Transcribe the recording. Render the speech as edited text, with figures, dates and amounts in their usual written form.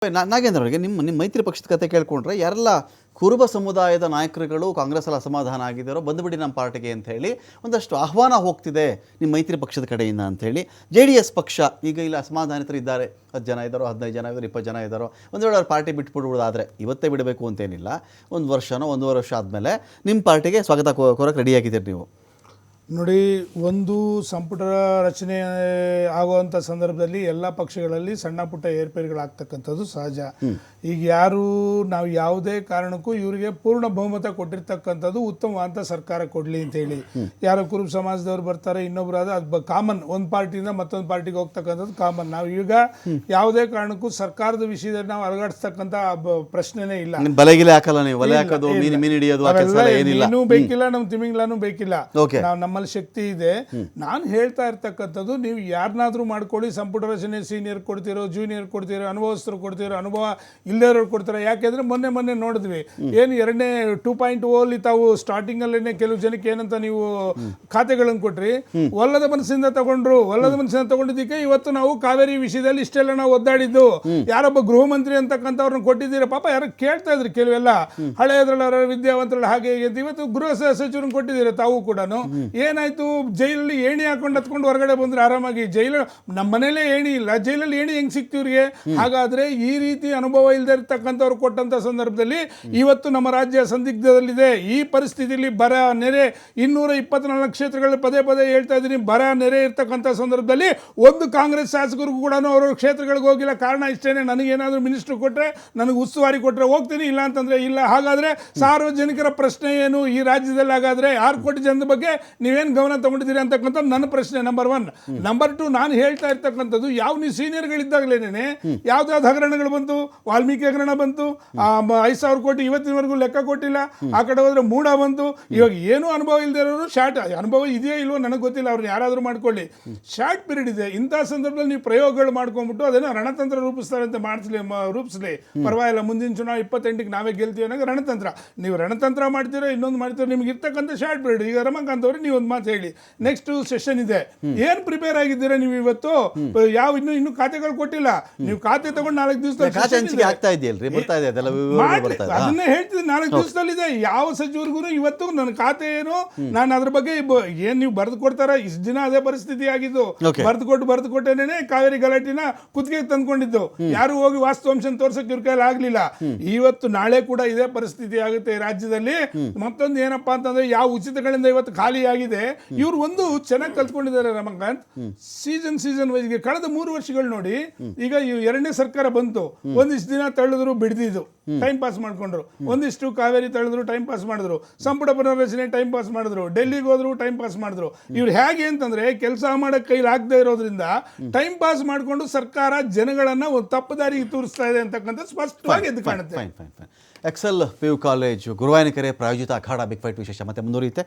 ನಾಗೇಂದ್ರ ಅವರಿಗೆ ನಿಮ್ಮ ಮೈತ್ರಿ ಪಕ್ಷದ ಕತೆ ಕೇಳ್ಕೊಂಡ್ರೆ ಯಾರೆಲ್ಲ ಕುರುಬ ಸಮುದಾಯದ ನಾಯಕರುಗಳು ಕಾಂಗ್ರೆಸ್ಸಲ್ಲಿ ಅಸಮಾಧಾನ ಆಗಿದ್ದಾರೋ ಬಂದುಬಿಡಿ ನಮ್ಮ ಪಾರ್ಟಿಗೆ ಅಂತ ಹೇಳಿ ಒಂದಷ್ಟು ಆಹ್ವಾನ ಹೋಗ್ತಿದೆ ನಿಮ್ಮ ಮೈತ್ರಿ ಪಕ್ಷದ ಕಡೆಯಿಂದ ಅಂಥೇಳಿ JDS ಪಕ್ಷ ಈಗ ಇಲ್ಲಿ ಅಸಮಾಧಾನಿತರು ಇದ್ದಾರೆ. 10 ಜನ ಇದ್ದಾರೋ 15 ಜನ ಇದ್ದಾರೋ 20 ಜನ ಇದ್ದಾರೋ ಒಂದು ವೇಳೆ ಅವ್ರ ಪಾರ್ಟಿ ಬಿಟ್ಬಿಡ್ಬೋದಾದರೆ ಇವತ್ತೇ ಬಿಡಬೇಕು ಅಂತೇನಿಲ್ಲ, ಒಂದು ವರ್ಷನೋ 1.5 ವರ್ಷ ಆದಮೇಲೆ ನಿಮ್ಮ ಪಾರ್ಟಿಗೆ ಸ್ವಾಗತ ಕೋರಕ್ಕೆ ರೆಡಿಯಾಗಿದ್ದೀರಿ ನೀವು. ನೋಡಿ, ಒಂದು ಸಂಪುಟ ರಚನೆ ಆಗುವಂಥ ಸಂದರ್ಭದಲ್ಲಿ ಎಲ್ಲ ಪಕ್ಷಗಳಲ್ಲಿ ಸಣ್ಣ ಪುಟ್ಟ ಏರ್ಪೇರುಗಳಾಗ್ತಕ್ಕಂಥದ್ದು ಸಹಜ. ಈಗ ನಾವು ಯಾವುದೇ ಕಾರಣಕ್ಕೂ ಇವರಿಗೆ ಪೂರ್ಣ ಬಹುಮತ ಕೊಟ್ಟಿರ್ತಕ್ಕಂಥದ್ದು ಉತ್ತಮವಾದ ಸರ್ಕಾರ ಕೊಡಲಿ ಅಂತೇಳಿ. ಯಾರೋ ಕುರುಬ ಸಮಾಜದವ್ರು ಬರ್ತಾರೆ, ಇನ್ನೊಬ್ರು ಅದು ಕಾಮನ್, ಒಂದು ಪಾರ್ಟಿಯಿಂದ ಮತ್ತೊಂದು ಪಾರ್ಟಿಗೆ ಹೋಗ್ತಕ್ಕಂಥದ್ದು ಕಾಮನ್. ನಾವು ಈಗ ಯಾವುದೇ ಕಾರಣಕ್ಕೂ ಸರ್ಕಾರದ ವಿಷಯದಲ್ಲಿ ನಾವು ಅಲಗಾಡಿಸ್ತಕ್ಕಂಥ ಪ್ರಶ್ನೆನೇ ಇಲ್ಲ. ಏನೂ ಬೇಕಿಲ್ಲ, ನಮ್ಮ ತಿಮಿಂಗ್ಲಾನು ಬೇಕಿಲ್ಲ, ನಮ್ಮಲ್ಲಿ ಶಕ್ತಿ ಇದೆ. ನಾನು ಹೇಳ್ತಾ ಇರ್ತಕ್ಕಂಥದ್ದು, ನೀವು ಯಾರನ್ನಾದ್ರೂ ಮಾಡ್ಕೊಳ್ಳಿ, ಸಂಪುಟ ರಚನೆ ಸೀನಿಯರ್ ಕೊಡ್ತಿರೋ, ಜೂನಿಯರ್ ಕೊಡ್ತಿರೋ, ಅನುಭವಸ್ಥರು ಕೊಡ್ತಿರೋ, ಅನುಭವ ಇಲ್ಲದವ್ರು ಕೊಡ್ತಾರೆ. ಯಾಕೆಂದ್ರೆ ಮೊನ್ನೆ ನೋಡಿದ್ವಿ, ಏನು 2ನೇ 2.0 ತಾವು ಸ್ಟಾರ್ಟಿಂಗ್ ಅಲ್ಲೇನೆ ಕೆಲವು ಜನಕ್ಕೆ ಏನಂತ ನೀವು ಖಾತೆಗಳನ್ನು ಕೊಟ್ರಿ, ಒಲ್ಲದ ಮನಸ್ಸಿಂದ ತಗೊಂಡಿದ್ದಕ್ಕೆ ಇವತ್ತು ನಾವು ಕಾವೇರಿ ವಿಷಯದಲ್ಲಿ ಇಷ್ಟೆಲ್ಲ ನಾವು ಒದ್ದಾಡಿದ್ದು. ಯಾರೊಬ್ಬ ಗೃಹ ಮಂತ್ರಿ ಅಂತಕ್ಕಂಥವ್ರನ್ನ ಕೊಟ್ಟಿದ್ದೀರಾ, ಪಾಪ ಯಾರು ಕೇಳ್ತಾ ಇದ್ರು ಕೆಲವೆಲ್ಲ ಹಳೆಯದ್ರಲ್ಲ ವಿದ್ಯಾವಂತರಲ್ಲಿ ಹಾಗೆ ಇವತ್ತು ಗೃಹ ಸಚಿವರನ್ನು ಕೊಟ್ಟಿದ್ದೀರಾ ತಾವು ಕೂಡ. ಏನಾಯ್ತು, ಜೈಲಲ್ಲಿ ಏಣಿ ಹಾಕೊಂಡು ಹತ್ಕೊಂಡು ಹೊರಗಡೆ ಬಂದ್ರೆ ಆರಾಮಾಗಿ. ನಮ್ಮ ಮನೇಲೆ ಏಣಿ ಇಲ್ಲ, ಜೈಲಲ್ಲಿ ಏಣಿ ಹೆಂಗ್ ಸಿಕ್ತಿವ್ರಿಗೆ? ಹಾಗಾದ್ರೆ ಈ ರೀತಿ ಅನುಭವ ಇಲ್ಲದೆ ಇರ್ತಕ್ಕಂಥವ್ರು ಕೊಟ್ಟಂತ ಸಂದರ್ಭದಲ್ಲಿ ಇವತ್ತು ನಮ್ಮ ರಾಜ್ಯ ಸಂದಿಗ್ಧದಲ್ಲಿದೆ. ಈ ಪರಿಸ್ಥಿತಿಯಲ್ಲಿ ಬರ ನೆರೆ 224 ಕ್ಷೇತ್ರಗಳಲ್ಲಿ ಪದೇ ಹೇಳ್ತಾ ಇದ್ದೀನಿ, ಬರ ನೆರೆ ಇರ್ತಕ್ಕಂಥ ಸಂದರ್ಭದಲ್ಲಿ ಒಂದು ಕಾಂಗ್ರೆಸ್ ಶಾಸಕರಿಗೂ ಕೂಡ ಅವ್ರ ಕ್ಷೇತ್ರಗಳಿಗೆ ಹೋಗಿಲ್ಲ. ಕಾರಣ ಇಷ್ಟೇನೆ, ನನಗೇನಾದ್ರೂ ಮಿನಿಸ್ಟರ್ ಕೊಟ್ರೆ, ನನಗೆ ಉಸ್ತುವಾರಿ ಕೊಟ್ರೆ ಹೋಗ್ತೀನಿ, ಇಲ್ಲ ಅಂತಂದ್ರೆ ಇಲ್ಲ. ಹಾಗಾದ್ರೆ ಸಾರ್ವಜನಿಕರ ಪ್ರಶ್ನೆ ಏನು ಈ ರಾಜ್ಯದಲ್ಲಿ? ಹಾಗಾದ್ರೆ 6 ಕೋಟಿ ಜನದ ಬಗ್ಗೆ ನೀವೇನು ಗಮನ ತಗೊಂಡಿದ್ದೀರಿ ಅಂತಕ್ಕಂಥ ನನ್ನ ಪ್ರಶ್ನೆ ನಂಬರ್ 1. ನಂಬರ್ 2, ನಾನು ಹೇಳ್ತಾ ಇರ್ತಕ್ಕಂಥದ್ದು, ನೀವು ಸೀನಿಯರ್ಗಳಿದ್ದಾಗಲೇನೆ ಯಾವ್ದಾವ್ದು ಹಗರಣಗಳು ಬಂತು, ವಾಲ್ಮೀಕಿ ಹಗರಣ ಬಂತು, 5,000 ಕೋಟಿ ಇವತ್ತಿನವರೆಗೂ ಲೆಕ್ಕ ಕೊಟ್ಟಿಲ್ಲ. ಆ ಕಡೆ ಹೋದ್ರೆ ಮೂಡ ಬಂತು. ಇವಾಗ ಏನು ಅನುಭವ ಇಲ್ಲದೆ ಇರೋರು, ಶಾರ್ಟ್ ಅನುಭವ ಇದೆಯೋ ಇಲ್ವೋ ನನಗೆ ಗೊತ್ತಿಲ್ಲ, ಅವ್ರನ್ನ ಯಾರಾದರೂ ಮಾಡ್ಕೊಳ್ಳಿ, ಶಾರ್ಟ್ ಪೀರಿಯಡ್ ಇದೆ. ಇಂಥ ಸಂದರ್ಭದಲ್ಲಿ ನೀವು ಪ್ರಯೋಗಗಳು ಮಾಡ್ಕೊಂಡ್ಬಿಟ್ಟು ಅದನ್ನು ರಣತಂತ್ರ ರೂಪಿಸ್ತಾರೆ ಅಂತ ರೂಪಿಸಲಿ, ಪರವಾಗಿಲ್ಲ. ಮುಂದಿನ ಚುನಾವಣೆ 28ಕ್ಕೆ ನಾವೇ ಗೆಲ್ತೀವಿ ಅನ್ನೋದು ರಣತಂತ್ರ. ನೀವು ರಣತಂತ್ರ ಮಾಡ್ತೀರೋ ಇನ್ನೊಂದು ಮಾಡ್ತೀರೋ, ನಿಮ್ಗೆ ಇರ್ತಕ್ಕಂಥ ಶಾರ್ಟ್ ಪೀರಿಯಡ್. ಈಗ ರಮಾಕಾಂತ್ ಅವ್ರೆ, ನೀವು ಒಂದು ಮಾತು ಹೇಳಿ, ನೆಕ್ಸ್ಟ್ ಸೆಷನ್ ಇದೆ, ಏನ್ ಪ್ರಿಪೇರ್ ಆಗಿದ್ದೀರಾ ನೀವು? ಇವತ್ತು ಇನ್ನು ಖಾತೆಗಳು ಕೊಟ್ಟಿಲ್ಲ, ನೀವು ಖಾತೆ ತಗೊಂಡು 4 ದಿವಸದಲ್ಲಿ ಅದನ್ನೇ ಹೇಳ್ತಿದ್ದೀನಿ. 4 ದಿವಸದಲ್ಲಿದೆ. ಯಾವ ಸಚಿವರಿಗೂ ಇವತ್ತು ನನ್ನ ಖಾತೆ ಏನು, ನಾನು ಅದ್ರ ಬಗ್ಗೆ ಏನ್ ನೀವು ಬರೆದು ಕೊಡ್ತಾರ? ಇಷ್ಟು ದಿನ ಅದೇ ಪರಿಸ್ಥಿತಿ ಆಗಿದ್ದು, ಬರೆದು ಕೊಟ್ಟೇನೆ ಕಾವೇರಿ ಗಲಾಟಿನ ಕುತ್ತಿಗೆ ತಂದ್ಕೊಂಡಿದ್ದು. ಯಾರು ಹೋಗಿ ವಾಸ್ತವಾಂಶ ತೋರ್ಸಕ್ಕೆ ಇವ್ರ ಕೈಲಿ ಆಗ್ಲಿಲ್ಲ. ಇವತ್ತು ನಾಳೆ ಕೂಡ ಇದೇ ಪರಿಸ್ಥಿತಿ ಆಗುತ್ತೆ ರಾಜ್ಯದಲ್ಲಿ. ಮತ್ತೊಂದು ಏನಪ್ಪಾ ಅಂತಂದ್ರೆ, ಯಾವ ಉಚಿತಗಳಿಂದ ಇವತ್ತು ಖಾಲಿ ಆಗಿದೆ. ಇವ್ರು ಒಂದು ಚೆನ್ನಾಗಿ ಕಲ್ತ್ಕೊಂಡಿದ್ದಾರೆ ರಮಾಕಾಂತ್. ಸೀಸನ್ ವೈಸ್ಗೆ ಕಳೆದ 3 ವರ್ಷಗಳು ನೋಡಿ, ಈಗ 2ನೇ ಸರ್ಕಾರ ಬಂತು, ಒಂದಿಷ್ಟು ದಿನ ತಳ್ಳಿದ್ರು, ಬಿಡ್ದಿದ್ದು ಟೈಮ್ ಪಾಸ್ ಮಾಡ್ಕೊಂಡ್ರು, ಒಂದಿಷ್ಟು ಕಾವೇರಿ ತಳ್ಳಿದ್ರು, ಟೈಮ್ ಪಾಸ್ ಮಾಡಿದ್ರು, ಸಂಪುಟ ಪುನರ್ರಚನೆ ಟೈಮ್ ಪಾಸ್ ಮಾಡಿದ್ರು, ಡೆಲ್ಲಿಗೆ ಹೋದ್ರು, ಟೈಮ್ ಪಾಸ್ ಮಾಡಿದ್ರು. ಇವ್ರು ಹೇಗೆ ಅಂತಂದ್ರೆ, ಕೆಲಸ ಮಾಡಕ್ ಕೈಲಿ ಆಗದೆ ಇರೋದ್ರಿಂದ ಟೈಮ್ ಪಾಸ್ ಮಾಡ್ಕೊಂಡು ಸರ್ಕಾರ ಜನಗಳನ್ನ ಒಂದು ತಪ್ಪದಾರಿಗೆ ತೋರಿಸ್ತಾ ಇದೆ ಅಂತಕ್ಕಂಥ ಸ್ಪಷ್ಟವಾಗಿ ಎದ್ದು ಕಾಣುತ್ತೆ. ಎಕ್ಸೆಲ್ PU ಕಾಲೇಜು ಗುರುವಾಯನಕೆರೆ ಪ್ರಾಯೋಜಿತ ಅಖಾಡ ಬಿಗ್ ಫೈಟ್ ವಿಶೇಷ ಮತ್ತೆ ಮುಂದುವರಿಯುತ್ತೆ.